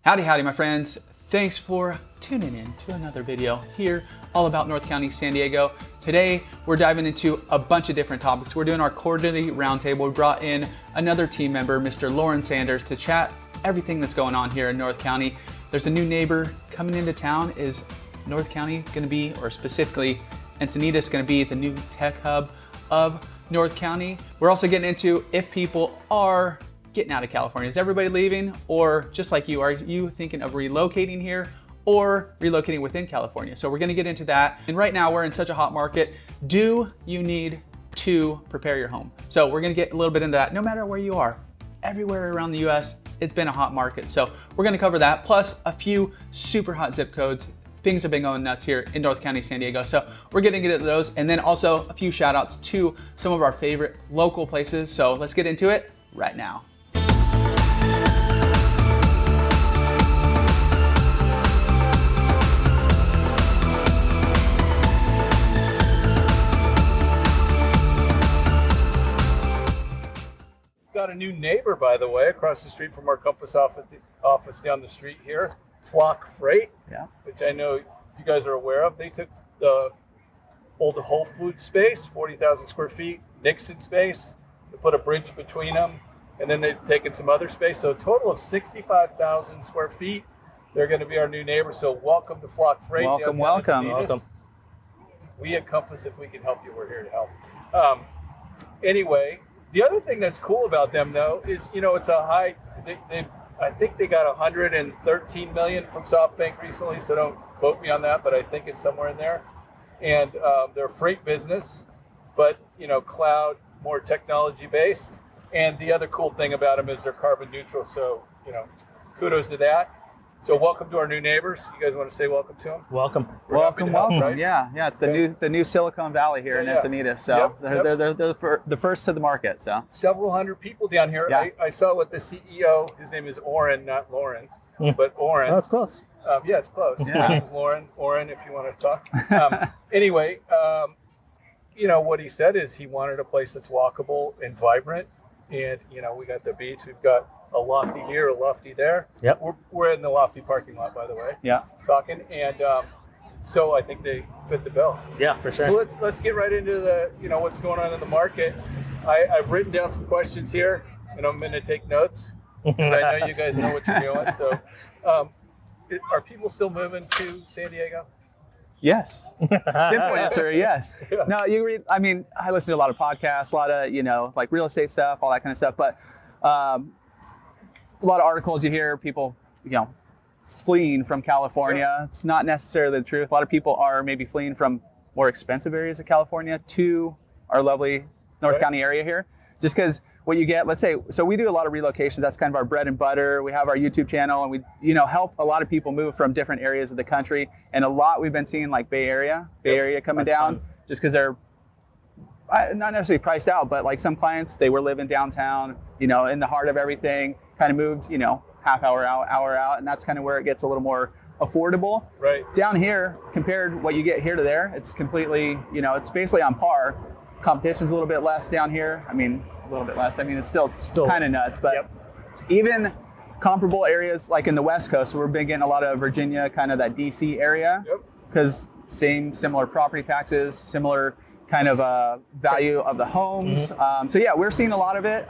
Howdy, howdy, my friends. Thanks for tuning in to another video here all about North County, San Diego. Today, we're diving into a bunch of different topics. We're doing our quarterly roundtable. We brought in another team member, Mr. Lauren Sanders, to chat everything that's going on here in North County. There's a new neighbor coming into town. Is North County gonna be, or specifically Encinitas, gonna be the new tech hub of North County? We're also getting into if people are getting out of California. Is everybody leaving? Or just like you, are you thinking of relocating here or relocating within California? So we're gonna get into that. And right now we're in such a hot market. Do you need to prepare your home? So we're gonna get a little bit into that. No matter where you are, everywhere around the US, it's been a hot market. So we're gonna cover that, plus a few super hot zip codes. Things have been going nuts here in North County, San Diego. So we're gonna get into those. And then also a few shout outs to some of our favorite local places. So let's get into it right now. Got a new neighbor, by the way, across the street from our Compass office down the street here, Flock Freight, which I know you guys are aware of. They took the old Whole Foods space, 40,000 square feet, Nixon space. They put a bridge between them, and then they've taken some other space. So a total of 65,000 square feet. They're going to be our new neighbor. So welcome to Flock Freight. Welcome. We at Compass, if we can help you, we're here to help. Anyway, the other thing that's cool about them, though, is, it's a high, I think they got 113 million from SoftBank recently, so don't quote me on that, but I think it's somewhere in there. And they're a freight business, but, cloud, more technology-based. And the other cool thing about them is they're carbon neutral, so, kudos to that. So welcome to our new neighbors. You guys want to say welcome to them? Welcome. Welcome. Right? Yeah. It's the new Silicon Valley here in Encinitas. So they're the first to the market. So several hundred people down here. Yeah. I saw what the CEO, his name is Oren, not Lauren, but Oren. Oh, that's close. Yeah, it's close. Yeah. His name's Lauren. Oren, if you want to talk. Anyway, what he said is he wanted a place that's walkable and vibrant. And, we got the beach. We've got a lofty here, a lofty there. Yep. We're in the lofty parking lot, by the way. Yeah. Talking. And so I think they fit the bill. Yeah, for sure. So let's get right into the, what's going on in the market. I've written down some questions here, and I'm going to take notes because I know you guys know what you're doing. So are people still moving to San Diego? yes. Simple answer, yes. Yeah. No, I listen to a lot of podcasts, a lot of, like real estate stuff, all that kind of stuff. But a lot of articles you hear people, fleeing from California. Yeah. It's not necessarily the truth. A lot of people are maybe fleeing from more expensive areas of California to our lovely North County area here. Just because what you get, let's say, so we do a lot of relocations. That's kind of our bread and butter. We have our YouTube channel, and we, help a lot of people move from different areas of the country. And a lot we've been seeing like Bay Area coming down, just because they're not necessarily priced out, but like some clients, they were living downtown, in the heart of everything, kind of moved, half hour out, and that's kind of where it gets a little more affordable. Right. Down here, compared what you get here to there, it's completely, it's basically on par. Competition's a little bit less down here. A little bit less. It's still kind of nuts, but even comparable areas like in the West Coast, we're big in a lot of Virginia, kind of that DC area, because similar property taxes, similar kind of value of the homes. So yeah, we're seeing a lot of it.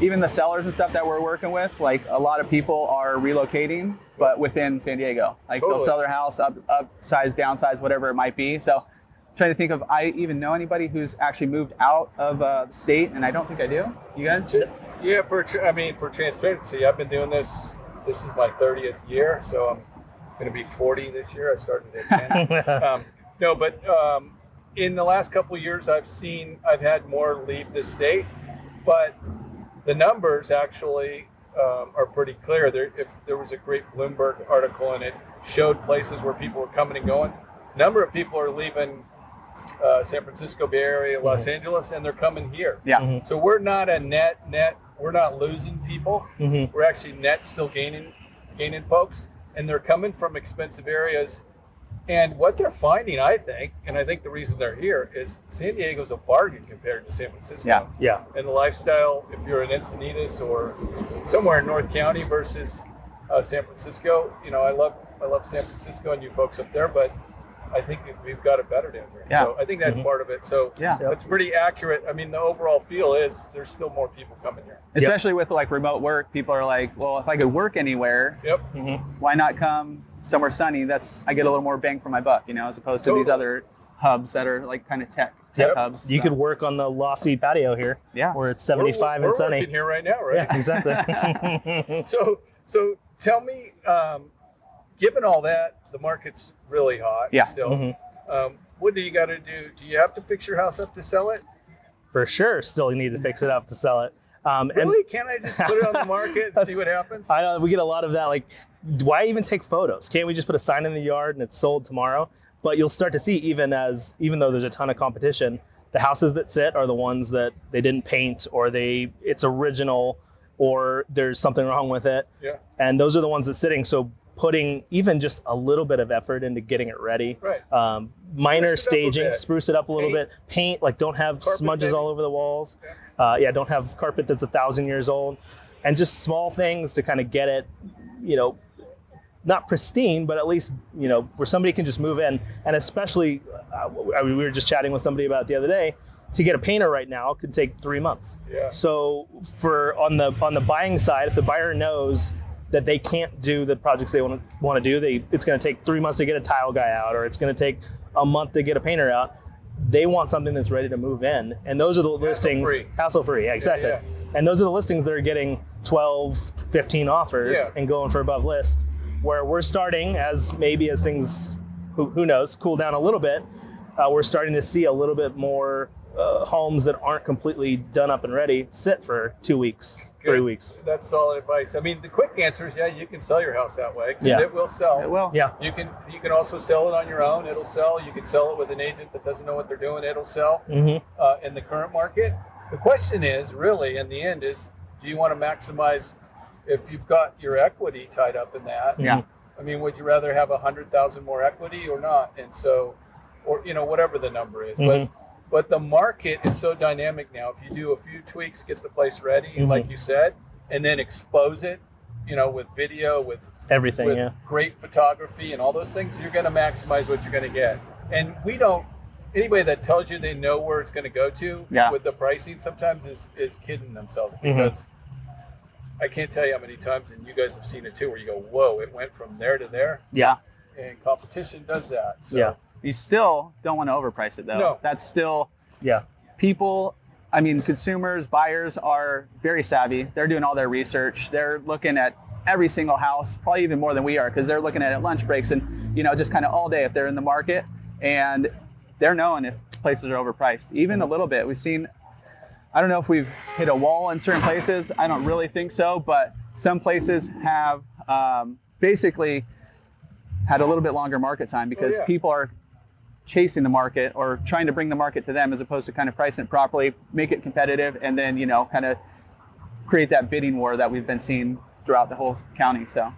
Even the sellers and stuff that we're working with, like a lot of people are relocating, but within San Diego. Like they'll sell their house, upsize, downsize, whatever it might be. So trying to think of, I even know anybody who's actually moved out of the state, and I don't think I do. You guys? Yeah, for transparency, I've been doing this. This is my 30th year, so I'm going to be 40 this year. I started at 10. In the last couple of years, I've had more leave the state, but the numbers actually are pretty clear. If there was a great Bloomberg article and it showed places where people were coming and going, number of people are leaving San Francisco Bay Area, Los Angeles, and they're coming here. Yeah. So we're not a net. We're not losing people. We're actually net still gaining folks, and they're coming from expensive areas. And what they're finding, I think the reason they're here is San Diego's a bargain compared to San Francisco. Yeah. And the lifestyle, if you're in Encinitas or somewhere in North County versus San Francisco. You know, I love San Francisco and you folks up there, but I think we've got it better down here. Yeah. So I think that's part of it. So that's pretty accurate. I mean, the overall feel is there's still more people coming here. Especially with like remote work, people are like, well, if I could work anywhere, why not come somewhere sunny? I get a little more bang for my buck, you know, as opposed to these other hubs that are like kind of tech hubs. You could work on the lofty patio here, where it's 75 and sunny. We're working here right now, right? Yeah, exactly. So tell me, given all that, the market's really hot still. What do you got to do? Do you have to fix your house up to sell it? For sure, still you need to fix it up to sell it. Really? Can't I just put it on the market and see what happens? I know we get a lot of that. Like, why even take photos? Can't we just put a sign in the yard and it's sold tomorrow? But you'll start to see, even though there's a ton of competition, the houses that sit are the ones that they didn't paint, or it's original, or there's something wrong with it. Yeah. And those are the ones that's sitting. So putting even just a little bit of effort into getting it ready. Right. Minor staging, spruce it up a little bit. Paint, like don't have carpet, smudges all over the walls. Don't have carpet that's 1,000 years old. And just small things to kind of get it, you know, not pristine, but at least, you know, where somebody can just move in. And especially, we were just chatting with somebody about it the other day, to get a painter right now could take 3 months. Yeah. So on the buying side, if the buyer knows that they can't do the projects they want to do, it's going to take 3 months to get a tile guy out, or it's going to take a month to get a painter out. They want something that's ready to move in. And those are the listings. Hassle free. Yeah, exactly. Yeah. And those are the listings that are getting 12, 15 offers and going for above list, where we're starting as things, who knows, cool down a little bit. We're starting to see a little bit more homes that aren't completely done up and ready sit for 2 weeks, 3 weeks. That's solid advice. I mean, the quick answer is you can sell your house that way, because it will sell. It will. Yeah. You can also sell it on your own. It'll sell. You can sell it with an agent that doesn't know what they're doing. It'll sell in the current market. The question is really, in the end, is do you want to maximize if you've got your equity tied up in that? Yeah. I mean, would you rather have 100,000 more equity or not? And so, or you know, whatever the number is, But the market is so dynamic now. If you do a few tweaks, get the place ready, like you said, and then expose it, you know, with video, with everything, with great photography and all those things, you're going to maximize what you're going to get. And anybody that tells you they know where it's going to go to with the pricing sometimes is kidding themselves, because I can't tell you how many times, and you guys have seen it too, where you go, whoa, it went from there to there. Yeah. And competition does that. So. You still don't want to overprice it though. No. That's still, people, I mean, consumers, buyers are very savvy. They're doing all their research. They're looking at every single house, probably even more than we are, because they're looking at it at lunch breaks and, you know, just kind of all day if they're in the market, and they're knowing if places are overpriced, even a little bit. We've seen, I don't know if we've hit a wall in certain places. I don't really think so, but some places have basically had a little bit longer market time because people are chasing the market or trying to bring the market to them, as opposed to kind of pricing it properly, make it competitive, and then, you know, kind of create that bidding war that we've been seeing throughout the whole county. So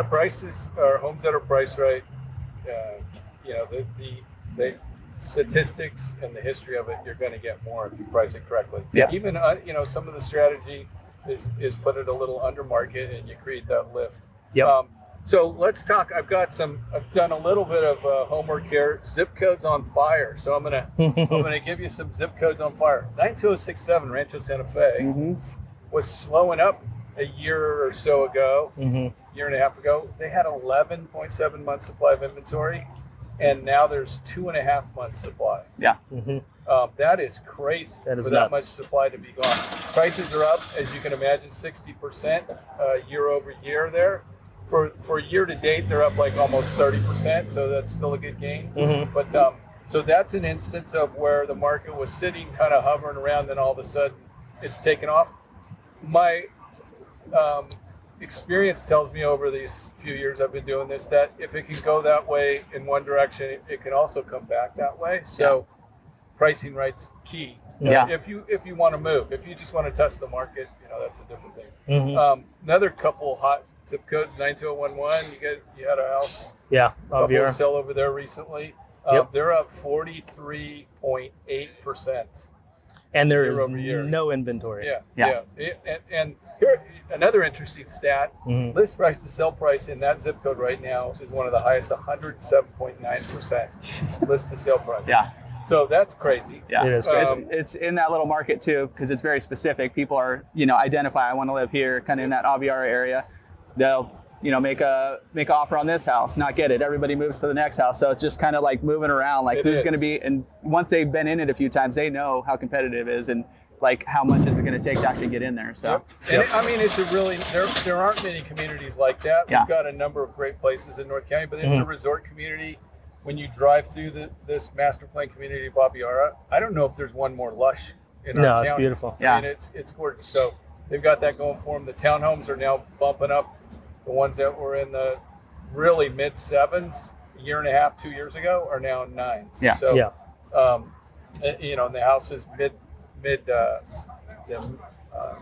prices are homes that are priced right. You know, the statistics and the history of it, you're going to get more if you price it correctly. Even you know, some of the strategy is put it a little under market and you create that lift. So let's talk. I've done a little bit of homework here. Zip codes on fire. So I'm gonna give you some zip codes on fire. 92067 Rancho Santa Fe was slowing up a year or so ago, year and a half ago. They had 11.7 months supply of inventory, and now there's 2.5 months supply. Yeah. That is crazy. That is for that much supply to be gone. Prices are up, as you can imagine, 60% year over year there. For year to date, they're up like almost 30%, so that's still a good gain. But so that's an instance of where the market was sitting, kind of hovering around, then all of a sudden it's taken off. My experience tells me over these few years I've been doing this, that if it can go that way in one direction, it can also come back that way. So pricing right's key. If you want to move, if you just want to test the market, you know, that's a different thing. Another couple hot zip codes, 92011. You had a house. Couple sell over there recently. They're up 43.8%. And there is no inventory. And here, another interesting stat, list price to sell price in that zip code right now is one of the highest, 107.9% list to sale price. Yeah. So that's crazy. Yeah, It is crazy. It's in that little market too, because it's very specific. People are, identify, I want to live here, kind of in that Aviara area. They'll, make an offer on this house, not get it. Everybody moves to the next house. So it's just kind of like moving around, like who's going to be, and once they've been in it a few times, they know how competitive it is and like how much is it going to take to actually get in there. So, and it's a really, there aren't many communities like that. We've got a number of great places in North County, but it's a resort community. When you drive through this master plan community of Aviara, I don't know if there's one more lush in our county. No, it's beautiful. Yeah. I mean, it's gorgeous. So they've got that going for them. The townhomes are now bumping up. The ones that were in the really mid 7s a year and a half, 2 years ago are now 9s. Yeah. So, and the house is the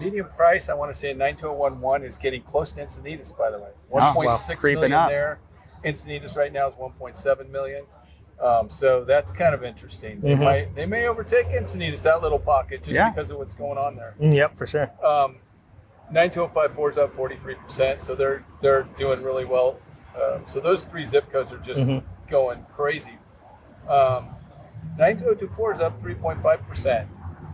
median price, I want to say 92011 is getting close to Encinitas, by the way. 1.6 million up there. Encinitas right now is 1.7 million. So that's kind of interesting. They may overtake Encinitas, that little pocket, just because of what's going on there. Yep, for sure. 92054 is up 43%, so they're doing really well. So those 3 zip codes are just going crazy. 92024 is up 3.5%,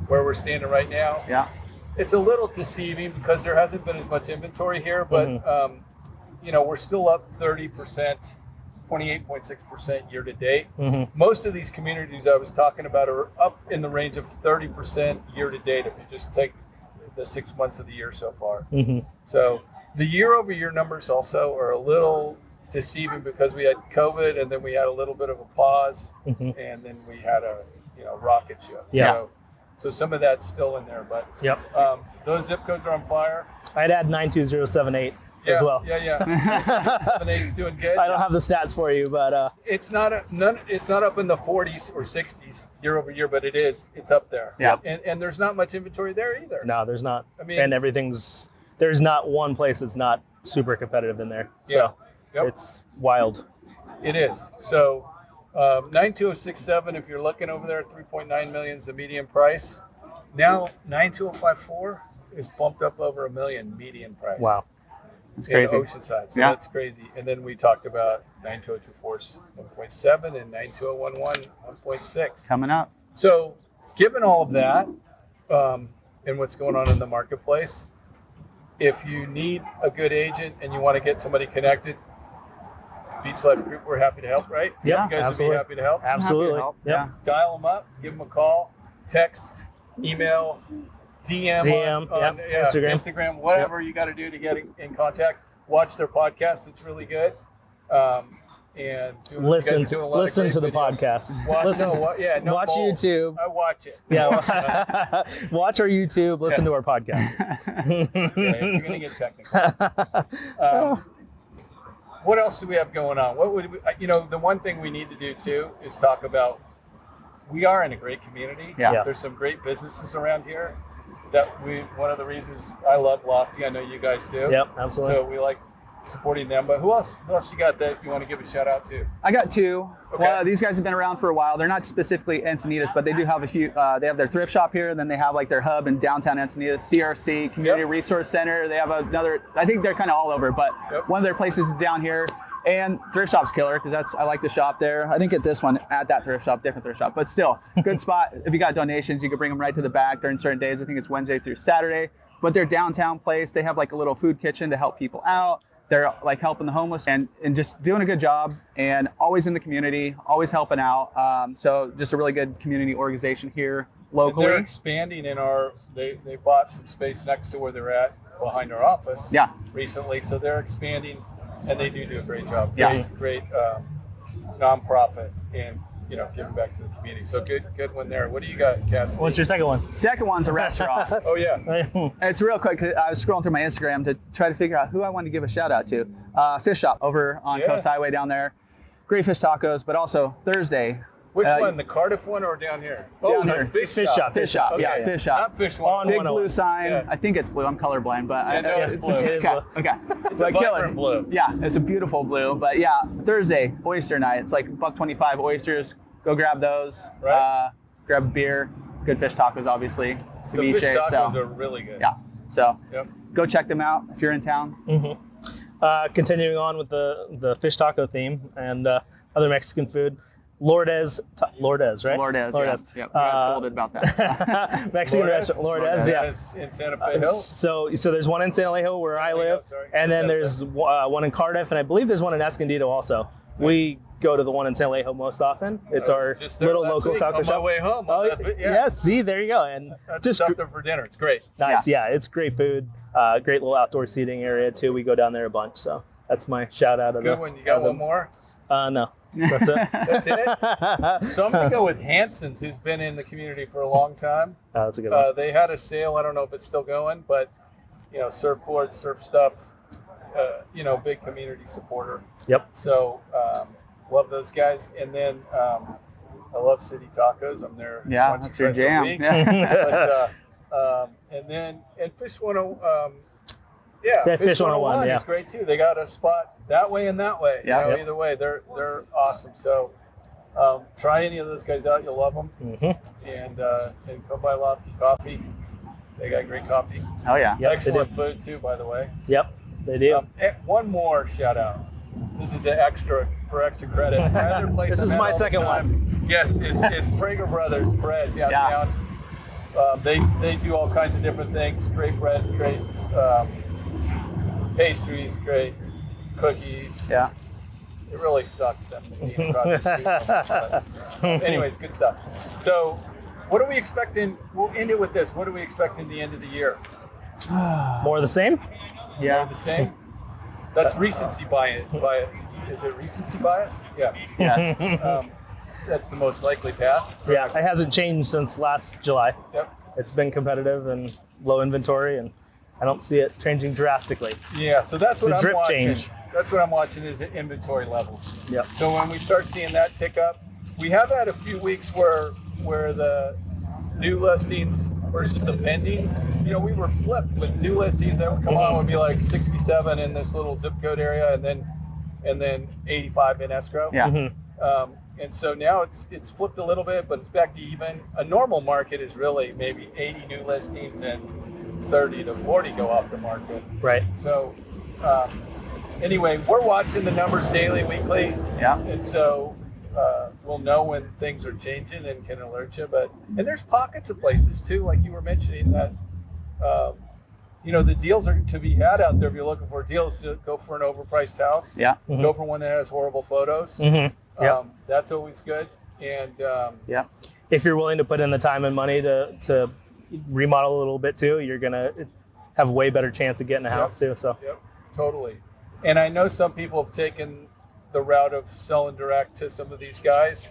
where we're standing right now. yeah. It's a little deceiving because there hasn't been as much inventory here, but we're still up 30%, 28.6% year to date. Most of these communities I was talking about are up in the range of 30% year to date if you just take the 6 months of the year so far. So the year over year numbers also are a little deceiving because we had COVID and then we had a little bit of a pause and then we had a rocket ship. So some of that's still in there, but those zip codes are on fire. I'd add 92078 as well. Yeah. 7-8's doing good. I don't have the stats for you, but it's not it's not up in the 40s or 60s year over year, but it's up there. Yeah. And there's not much inventory there either. no, there's not. I mean, and there's not one place that's not super competitive in there. So it's wild. It is. So 92067, if you're looking over there, 3.9 million is the median price. Now 92054 is bumped up over $1 million median price. Wow. It's crazy. In Oceanside, so that's crazy. And then we talked about 92024's 1.7 and 92011 1.6 Coming up. So, given all of that and what's going on in the marketplace, if you need a good agent and you want to get somebody connected, Beach Life Group, we're happy to help, right? Yeah, you guys absolutely. would be happy to help. Absolutely. help. Yep. Dial them up, give them a call, text, email, DM on Instagram, whatever you got to do to get in contact. Watch their podcast; it's really good. And listen to the podcast. Watch YouTube. I watch it. Yeah, watch our YouTube. Listen to our podcast. You're gonna get technical. What else do we have going on? What would the one thing we need to do too is talk about. We are in a great community. Yeah. There's some great businesses around here. One of the reasons I love Lofty, I know you guys do. Yep, absolutely. So we like supporting them. But who else you got that you want to give a shout out to? I got 2. Okay. Well, these guys have been around for a while. They're not specifically Encinitas, but they do have a few. They have their thrift shop here, and then they have like their hub in downtown Encinitas, CRC, Community Resource Center. They have another, I think they're kind of all over, but one of their places is down here. And thrift shop's killer because I like to shop there. I didn't get this one at that thrift shop, different thrift shop, but still good spot. If you got donations, you can bring them right to the back during certain days. I think it's Wednesday through Saturday. But their downtown place, they have like a little food kitchen to help people out. They're like helping the homeless and just doing a good job and always in the community, always helping out. So just a really good community organization here locally. And they're expanding they bought some space next to where they're at behind our office recently. So they're expanding. And they do a great job. Great nonprofit and giving back to the community. So good one there. What do you got, Cassidy? What's your second one? Second one's a restaurant. Oh yeah. It's real quick. I was scrolling through my Instagram to try to figure out who I wanted to give a shout out to. Fish Shop over on Coast Highway down there. Great fish tacos, but also Thursday. Which one? The Cardiff one or down here? Down here. Fish Shop. Fish Shop. Okay. Yeah, Fish Shop. Not Fish one. Big blue sign. Yeah. I think it's blue. I'm colorblind, but it's blue. It is blue. Okay. It's a vibrant blue. Yeah, it's a beautiful blue. But yeah, Thursday oyster night. It's like $1.25 oysters. Go grab those. Right. Grab a beer. Good fish tacos, obviously. The fish tacos are really good. Yeah. So. Yep. go check them out if you're in town. Continuing on with the fish taco theme and other Mexican food. Lourdes, right? Lourdes. Yeah. We got scolded about that. Mexican restaurant, Lourdes, yeah. In Santa Fe Hills. So there's one in San Alejo where I live, and then there's one in Cardiff, and I believe there's one in Escondido also. Nice. We go to the one in San Alejo most often. It's our little local taco shop. On my way home. Yeah, see, there you go. And just stopped there for dinner. It's great. Nice, yeah, it's great food. Great little outdoor seating area too. We go down there a bunch, so that's my shout out of Good one. You got one more? No. That's it. That's it? So I'm going to go with Hanson's, who's been in the community for a long time. That's a good one. They had a sale. I don't know if it's still going, but, surfboards, surf stuff, big community supporter. Yep. So love those guys. And then I love City Tacos. I'm there once or twice a week. Yeah. And Fish 101. Fish 101 is great too. They got a spot that way and that way. Yeah. Either way, they're awesome. So try any of those guys out. You'll love them. And come by Lofty Coffee. They got great coffee. Oh yeah. Yep, excellent food too, by the way. Yep, they do. One more shout out. This is extra credit. This is my second one. Yes, is Prager Brothers Bread downtown. They do all kinds of different things. Great bread, great pastries, great cookies. Yeah. It really sucks them being across the street. Anyways, good stuff. So what are we expecting? We'll end it with this. What do we expect in the end of the year? More of the same? Yeah. More of the same? That's recency bias. Is it recency bias? Yeah. Yeah. That's the most likely path. Yeah, it hasn't changed since last July. Yep. It's been competitive and low inventory, and I don't see it changing drastically. Yeah, so that's what I'm watching. Change. That's what I'm watching is the inventory levels. Yep. So when we start seeing that tick up, we have had a few weeks where the new listings versus the pending, we were flipped with new listings that would come on would be like 67 in this little zip code area and then 85 in escrow. Yeah. And so now it's flipped a little bit, but it's back to even. A normal market is really maybe 80 new listings and 30 to 40 go off the market. Right. So anyway, we're watching the numbers daily, weekly. Yeah. And so we'll know when things are changing and can alert you. And there's pockets of places too, like you were mentioning that, the deals are to be had out there. If you're looking for deals, go for an overpriced house. Yeah. Go for one that has horrible photos. Yep. That's always good. And Yeah. If you're willing to put in the time and money to remodel a little bit too, you're gonna have a way better chance of getting a house too. So. Yep, totally. And I know some people have taken the route of selling direct to some of these guys.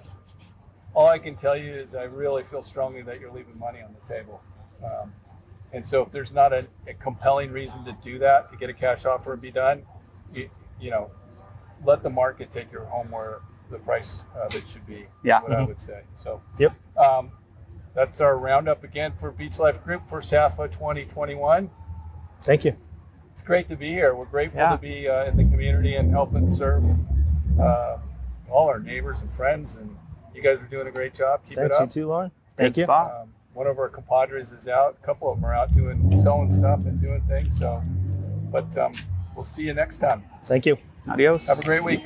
All I can tell you is I really feel strongly that you're leaving money on the table. And so if there's not a compelling reason to do that, to get a cash offer and be done, let the market take your home where the price of it should be. Yeah. Is what I would say. So. Yep. That's our roundup again for Beach Life Group, first half of 2021. Thank you. It's great to be here. We're grateful to be in the community and helping serve all our neighbors and friends. And you guys are doing a great job. Keep Thanks, it up. you too, Lauren. Thank you. Spot. One of our compadres is out. A couple of them are out selling stuff and doing things. So, but we'll see you next time. Thank you. Adios. Have a great week.